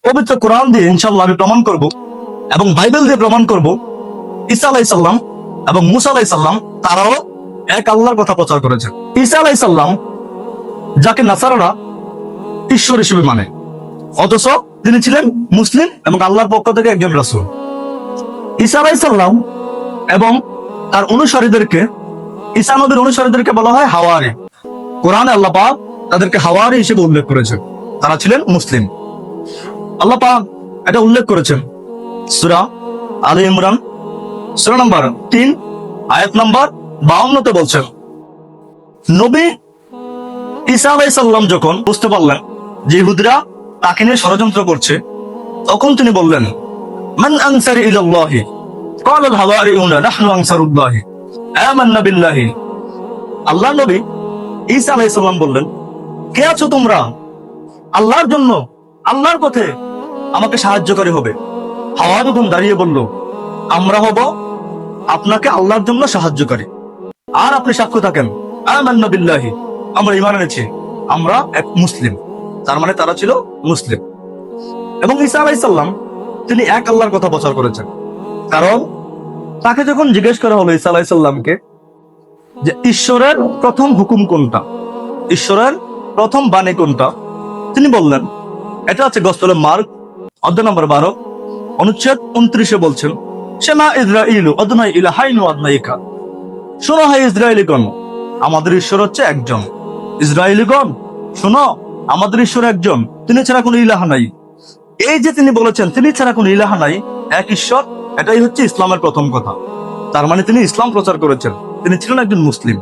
পবিত্র কোরআন দিয়ে ইনশাআল্লাহ আমি প্রমাণ করব এবং বাইবেল দিয়ে প্রমাণ করব ঈসা আলাইহিস সালাম এবং মুসা আলাইহিস সালাম তারাও এক আল্লাহর কথা প্রচার করেছেন। ঈসা আলাইহিস সালাম যাকে নাসারারা ঈশ্বর হিসেবে মানে, অথচ তিনি ছিলেন মুসলিম এবং আল্লাহর পক্ষ থেকে একজন রাসূল। ঈসা আলাইহিস সালাম এবং তার অনুসারীদেরকে, ঈসা নবীর অনুসারীদেরকে বলা হয় হাওয়ারি। কোরআনে আল্লাহ পাক তাদেরকে হাওয়ারি হিসেবে উল্লেখ করেছেন, তারা ছিলেন মুসলিম। আল্লাহ পাক এটা উল্লেখ করেছেন সূরা আলে ইমরান সূরা নাম্বার 3 আয়াত নাম্বার 52 বলছেন, নবী ঈসা আলাইহিস সালাম যখন বুঝতে পারলেন যে ইহুদিরা তাকে নিয়ে ষড়যন্ত্র করছে, তখন তিনি বললেন, মান আনসারি ইলাল্লাহি ক্বালা আল হাওয়ারিউনা নাহনু আনসারুল্লাহি আমান্না বিল্লাহি। আল্লাহর নবী ঈসা আলাইহিস সালাম বললেন, কে আছো তোমরা আল্লাহর জন্য, আল্লাহর পথে আমাকে সাহায্যকারী হবে। হাওয়ারিগণ দাঁড়িয়ে বলল, আমরা হব আপনাকে আল্লাহর জন্য সাহায্যকারী। আর আপনি সাক্ষ্য থাকেন, আমান্না বিল্লাহি, আমরা ঈমান এনেছি, আমরা এক মুসলিম। তার মানে তারা ছিল মুসলিম। এবং ঈসা আলাইহিস সালাম তিনি এক আল্লাহর কথা প্রচার করেছেন। কারণ তাকে যখন জিজ্ঞেস করা হলো ঈসা আলাইহিস সালামকে যে ঈশ্বরের প্রথম হুকুম কোনটা, ঈশ্বরের প্রথম বাণী কোনটা, তিনি বললেন, এটা আছে গসপেলে মার্ক অধ্যায় নম্বর 12 অনুচ্ছেদ 29 বলছেন, শামা ইসরাঈলু আদনাই ইলাহাইন ওয়া আদনাইকা। শোনো হে ইসরায়েলীগণ, আমাদের ঈশ্বর হচ্ছে একজন। ইসরায়েলীগণ শোনো, আমাদের ঈশ্বর একজন, তিনি ছাড়া কোনো ইলাহ নাই। এই যে তিনি বলেছেন তিনি ছাড়া কোনো ইলাহ নাই, এক ঈশ্বর, এটাই হচ্ছে ইসলামের প্রথম কথা। তার মানে তিনি ইসলাম প্রচার করেছেন, তিনি ছিলেন একজন মুসলিম।